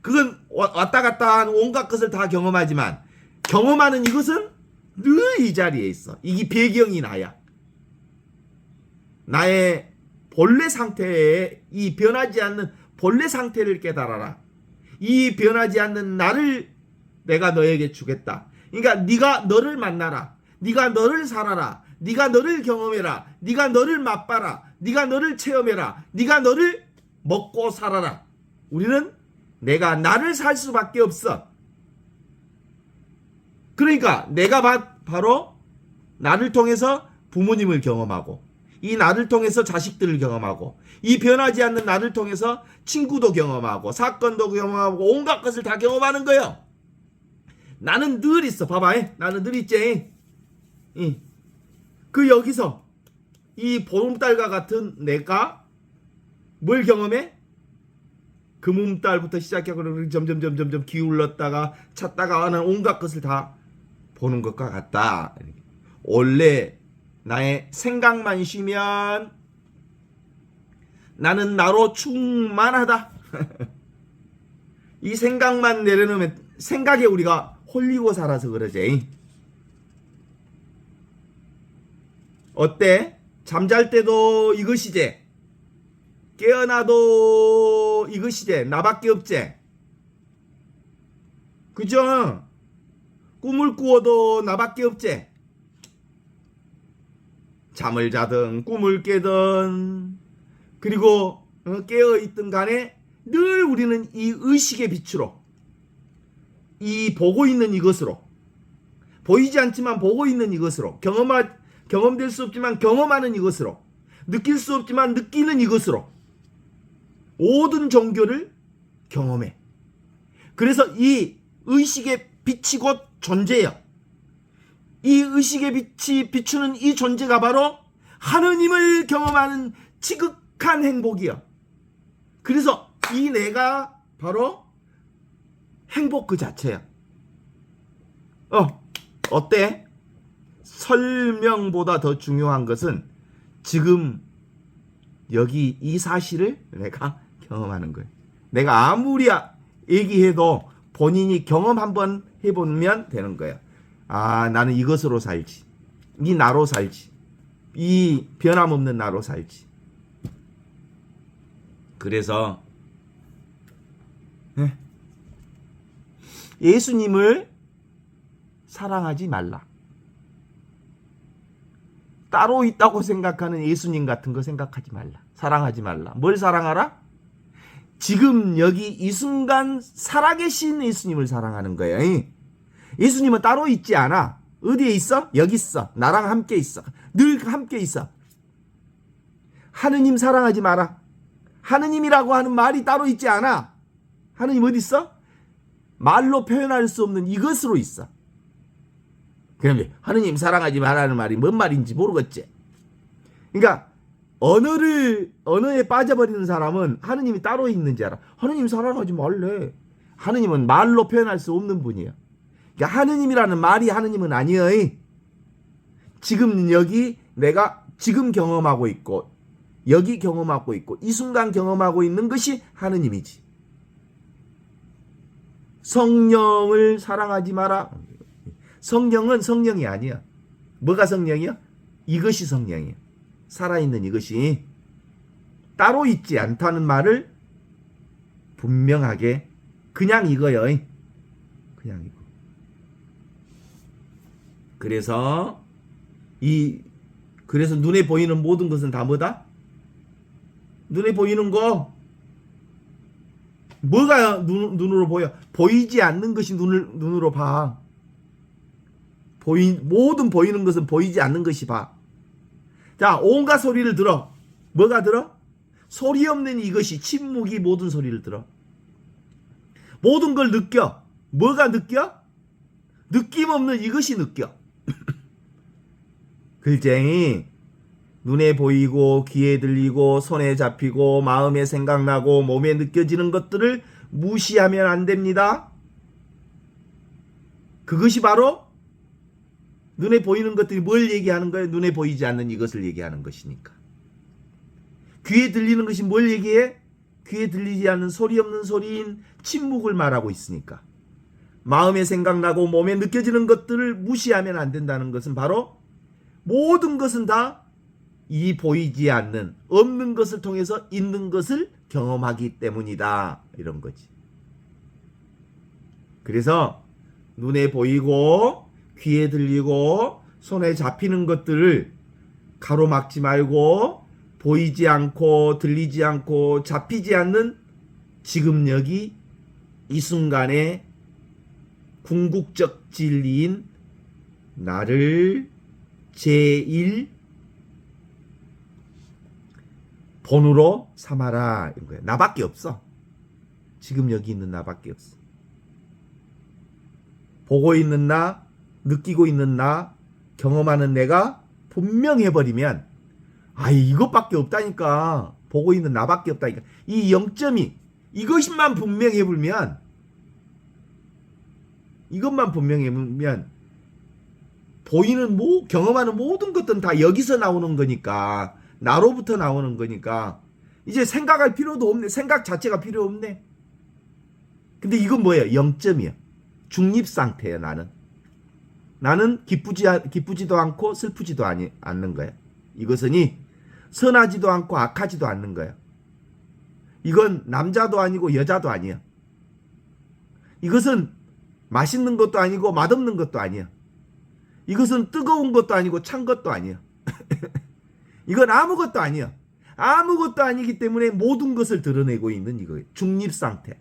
그건 왔다 갔다 한 온갖 것을 다 경험하지만 경험하는 이것은 늘 이 자리에 있어. 이게 배경이 나야. 나의 본래 상태에 이 변하지 않는 본래 상태를 깨달아라. 이 변하지 않는 나를 내가 너에게 주겠다. 그러니까 네가 너를 만나라. 네가 너를 살아라. 네가 너를 경험해라. 네가 너를 맛봐라. 네가 너를 체험해라. 네가 너를 먹고 살아라. 우리는 내가 나를 살 수밖에 없어. 그러니까 내가 바로 나를 통해서 부모님을 경험하고 이 나를 통해서 자식들을 경험하고 이 변하지 않는 나를 통해서 친구도 경험하고 사건도 경험하고 온갖 것을 다 경험하는 거예요. 나는 늘 있어. 봐봐. 나는 늘 있지. 그 여기서 이 보름달과 같은 내가 뭘 경험해? 금음달부터 시작해서 점점 기울었다가 찾다가 하는 온갖 것을 다 보는 것과 같다. 원래 나의 생각만 쉬면 나는 나로 충만하다. 이 생각만 내려놓으면 생각에 우리가 홀리고 살아서 그러지. 어때? 잠잘 때도 이것이지. 깨어나도 이것이지. 나밖에 없지. 그죠? 꿈을 꾸어도 나밖에 없지. 잠을 자든 꿈을 깨든 그리고 깨어있든 간에 늘 우리는 이 의식의 빛으로 이 보고 있는 이것으로 보이지 않지만 보고 있는 이것으로 경험될 수 없지만 경험하는 이것으로 느낄 수 없지만 느끼는 이것으로 모든 종교를 경험해. 그래서 이 의식의 빛이 곧 존재야. 이 의식의 빛이 비추는 이 존재가 바로 하느님을 경험하는 지극한 행복이야. 그래서 이 내가 바로 행복 그 자체야. 어때? 설명보다 더 중요한 것은 지금 여기 이 사실을 내가 경험하는 거예요. 내가 아무리 얘기해도 본인이 경험 한번 해보면 되는 거야. 아, 나는 이것으로 살지. 이 나로 살지. 이 변함없는 나로 살지. 그래서 예수님을 사랑하지 말라. 따로 있다고 생각하는 예수님 같은 거 생각하지 말라. 사랑하지 말라. 뭘 사랑하라? 지금 여기 이 순간 살아계신 예수님을 사랑하는 거예요. 예수님은 따로 있지 않아. 어디에 있어? 여기 있어. 나랑 함께 있어. 늘 함께 있어. 하느님 사랑하지 마라. 하느님이라고 하는 말이 따로 있지 않아. 하느님 어디 있어? 말로 표현할 수 없는 이것으로 있어. 그러면 하느님 사랑하지 말라는 말이 뭔 말인지 모르겠지. 그러니까 언어에 빠져버리는 사람은 하느님이 따로 있는지 알아. 하느님 사랑하지 말래. 하느님은 말로 표현할 수 없는 분이에요. 그러니까 하느님이라는 말이 하느님은 아니에요. 지금 여기 내가 지금 경험하고 있고 여기 경험하고 있고 이 순간 경험하고 있는 것이 하느님이지. 성령을 사랑하지 마라. 성령은 성령이 아니야. 뭐가 성령이야? 이것이 성령이야. 살아있는 이것이 따로 있지 않다는 말을 분명하게 그냥 이거요. 그냥 이거. 그래서 눈에 보이는 모든 것은 다 뭐다? 눈에 보이는 거 뭐가 눈으로 보여? 보이지 않는 것이 눈으로 봐. 모든 보이는 것은 보이지 않는 것이 봐. 자, 온갖 소리를 들어. 뭐가 들어? 소리 없는 이것이 침묵이 모든 소리를 들어. 모든 걸 느껴. 뭐가 느껴? 느낌 없는 이것이 느껴. 글쟁이 눈에 보이고 귀에 들리고 손에 잡히고 마음에 생각나고 몸에 느껴지는 것들을 무시하면 안 됩니다. 그것이 바로 눈에 보이는 것들이 뭘 얘기하는 거예요? 눈에 보이지 않는 이것을 얘기하는 것이니까. 귀에 들리는 것이 뭘 얘기해? 귀에 들리지 않는 소리 없는 소리인 침묵을 말하고 있으니까. 마음에 생각나고 몸에 느껴지는 것들을 무시하면 안 된다는 것은 바로 모든 것은 다 이 보이지 않는 없는 것을 통해서 있는 것을 경험하기 때문이다. 이런 거지. 그래서 눈에 보이고 귀에 들리고 손에 잡히는 것들을 가로막지 말고 보이지 않고 들리지 않고 잡히지 않는 지금 여기 이 순간의 궁극적 진리인 나를 제1 본으로 삼아라. 이런 거예요. 나밖에 없어. 지금 여기 있는 나밖에 없어. 보고 있는 나, 느끼고 있는 나, 경험하는 내가 분명해버리면 이것밖에 없다니까. 보고 있는 나밖에 없다니까. 이 0점이 이것만 분명해버리면 보이는 경험하는 모든 것들은 다 여기서 나오는 거니까, 나로부터 나오는 거니까 이제 생각할 필요도 없네. 생각 자체가 필요 없네. 근데 이건 뭐예요? 0점이야. 중립 상태예요. 나는 기쁘지도 않고 슬프지도 않는 거야. 이것은 선하지도 않고 악하지도 않는 거야. 이건 남자도 아니고 여자도 아니야. 이것은 맛있는 것도 아니고 맛없는 것도 아니야. 이것은 뜨거운 것도 아니고 찬 것도 아니야. 이건 아무것도 아니야. 아무것도 아니기 때문에 모든 것을 드러내고 있는 이거예요. 중립 상태.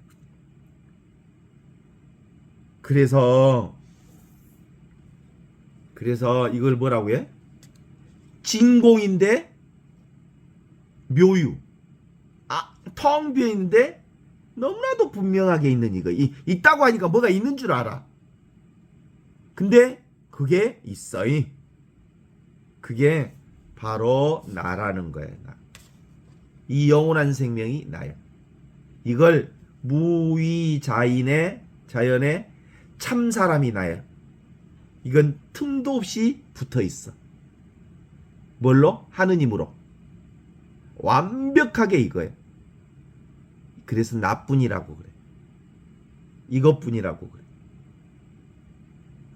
그래서 이걸 뭐라고 해? 진공인데 묘유. 텅 비어 있는데 너무나도 분명하게 있는 이거. 있다고 하니까 뭐가 있는 줄 알아. 근데 그게 있어. 그게 바로 나라는 거예요. 이 영원한 생명이 나야. 이걸 무위자연의 참 사람이 나야. 이건 틈도 없이 붙어 있어. 뭘로? 하느님으로. 완벽하게 이거예요. 그래서 나뿐이라고 그래. 이것뿐이라고 그래.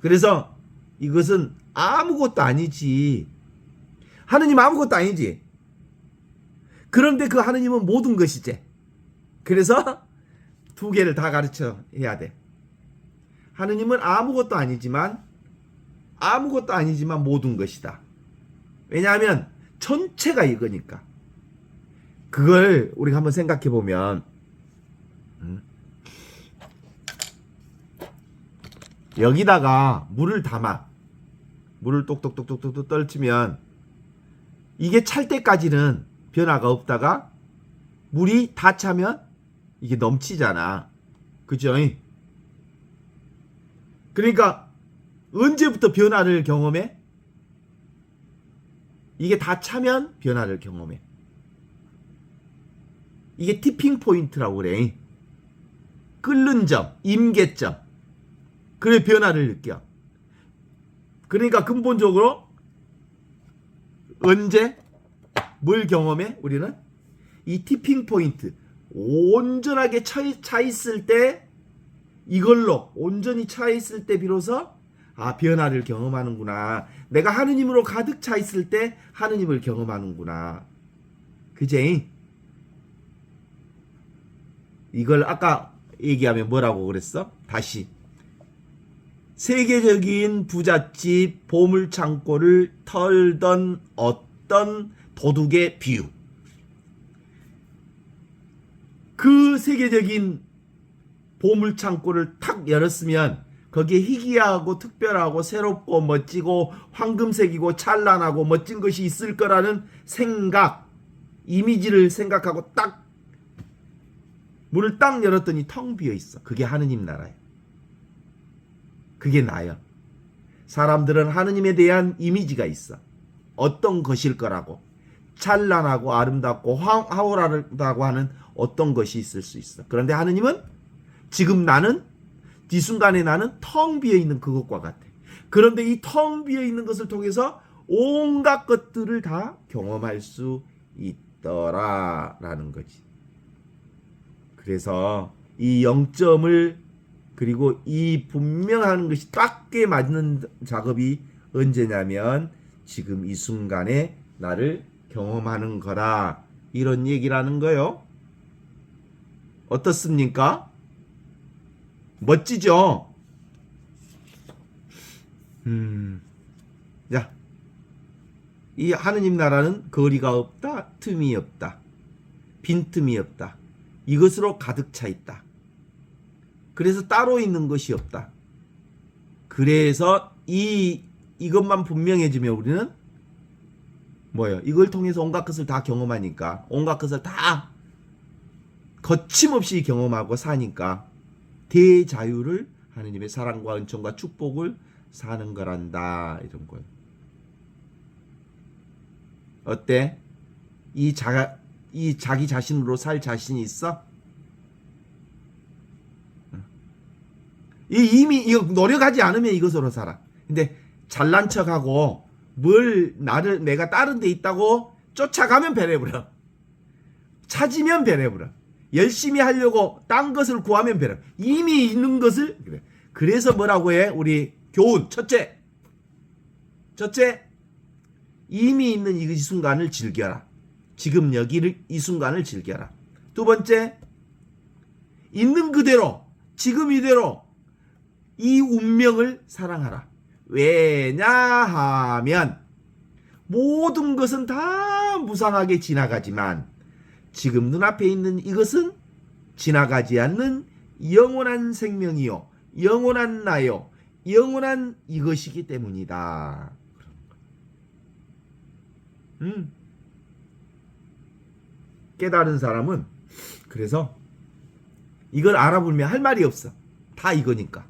그래서 이것은 아무것도 아니지. 하느님 아무것도 아니지. 그런데 그 하느님은 모든 것이지. 그래서 두 개를 다 가르쳐 해야 돼. 하느님은 아무것도 아니지만 모든 것이다. 왜냐하면 전체가 이거니까. 그걸 우리가 한번 생각해 보면, 여기다가 물을 담아. 물을 똑똑똑똑똑 떨치면 이게 찰 때까지는 변화가 없다가 물이 다 차면 이게 넘치잖아. 그죠? 그러니까 언제부터 변화를 경험해? 이게 다 차면 변화를 경험해. 이게 티핑 포인트라고 그래. 끓는 점, 임계점. 그래 변화를 느껴. 그러니까 근본적으로 언제 뭘 경험해? 우리는 이 티핑 포인트 온전하게 차 있을 때, 이걸로 온전히 차 있을 때 비로소 변화를 경험하는구나. 내가 하느님으로 가득 차 있을 때 하느님을 경험하는구나. 그제? 이걸 아까 얘기하면 뭐라고 그랬어? 다시. 세계적인 부잣집 보물창고를 털던 어떤 도둑의 비유. 그 세계적인 보물창고를 탁 열었으면 거기에 희귀하고 특별하고 새롭고 멋지고 황금색이고 찬란하고 멋진 것이 있을 거라는 생각, 이미지를 생각하고 딱 문을 딱 열었더니 텅 비어 있어. 그게 하느님 나라예요. 그게 나야. 사람들은 하느님에 대한 이미지가 있어. 어떤 것일 거라고. 찬란하고 아름답고 황홀하다고 하는 어떤 것이 있을 수 있어. 그런데 하느님은 지금 나는, 이 순간에 나는 텅 비어 있는 그것과 같아. 그런데 이 텅 비어 있는 것을 통해서 온갖 것들을 다 경험할 수 있더라라는 거지. 그래서 이 0점을, 그리고 이 분명한 것이 딱게 맞는 작업이 언제냐면 지금 이 순간에 나를 경험하는 거라, 이런 얘기라는 거요. 어떻습니까? 멋지죠? 자, 이 하느님 나라는 거리가 없다, 틈이 없다, 빈틈이 없다. 이것으로 가득 차 있다. 그래서 따로 있는 것이 없다. 그래서 이것만 분명해지면 우리는 뭐예요? 이걸 통해서 온갖 것을 다 경험하니까, 온갖 것을 다 거침없이 경험하고 사니까 대자유를 하느님의 사랑과 은총과 축복을 사는 거란다. 이런 거예요. 어때? 이 자기 자신으로 살 자신이 있어? 이미 이거 노력하지 않으면 이것으로 살아. 근데 잘난 척하고 내가 다른 데 있다고 쫓아가면 변해버려. 찾으면 변해버려. 열심히 하려고 딴 것을 구하면 변해. 이미 있는 것을 그래. 그래서 뭐라고 해? 우리 교훈 첫째, 이미 있는 이 순간을 즐겨라. 지금 여기를 이 순간을 즐겨라. 두 번째, 있는 그대로 지금 이대로 이 운명을 사랑하라. 왜냐하면 모든 것은 다 무상하게 지나가지만 지금 눈앞에 있는 이것은 지나가지 않는 영원한 생명이요, 영원한 나요, 영원한 이것이기 때문이다. 깨달은 사람은 그래서 이걸 알아보면 할 말이 없어. 다 이거니까.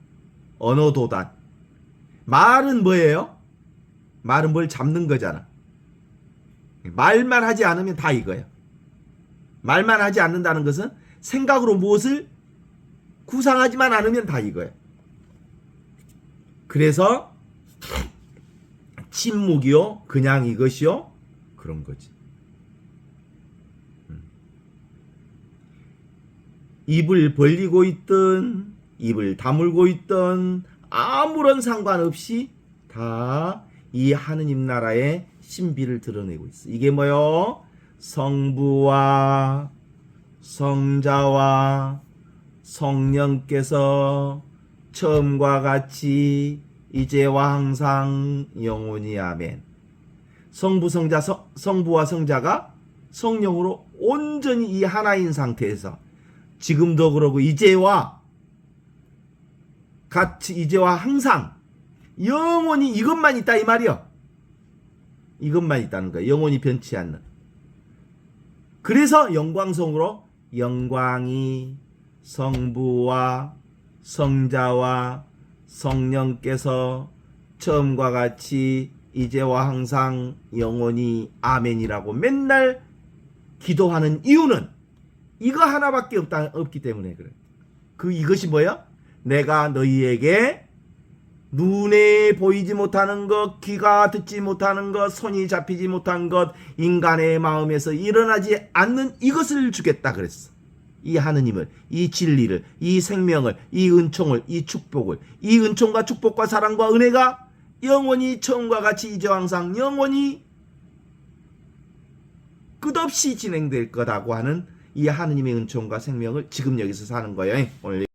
언어도단. 말은 뭐예요? 말은 뭘 잡는 거잖아. 말만 하지 않으면 다 이거야. 말만 하지 않는다는 것은 생각으로 무엇을 구상하지만 않으면 다 이거야. 그래서 침묵이요, 그냥 이것이요, 그런 거지. 입을 벌리고 있든 입을 다물고 있든 아무런 상관없이 다 이 하느님 나라의 신비를 드러내고 있어. 이게 뭐요? 성부와 성자와 성령께서 처음과 같이 이제와 항상 영원히 아멘. 성부와 성자가 성령으로 온전히 이 하나인 상태에서 지금도 그러고 이제와 같이 이제와 항상 영원히 이것만 있다 이 말이요. 이것만 있다는 거예요. 영원히 변치 않는. 그래서 영광성으로 영광이 성부와 성자와 성령께서 처음과 같이 이제와 항상 영원히 아멘이라고 맨날 기도하는 이유는 이거 하나밖에 없기 때문에 그래. 이것이 뭐야? 내가 너희에게 눈에 보이지 못하는 것, 귀가 듣지 못하는 것, 손이 잡히지 못한 것, 인간의 마음에서 일어나지 않는 이것을 주겠다 그랬어. 이 하느님을, 이 진리를, 이 생명을, 이 은총을, 이 축복을, 이 은총과 축복과 사랑과 은혜가 영원히 처음과 같이 이제와 항상 영원히 끝없이 진행될 거라고 하는 이 하느님의 은총과 생명을 지금 여기서 사는 거예요. 오늘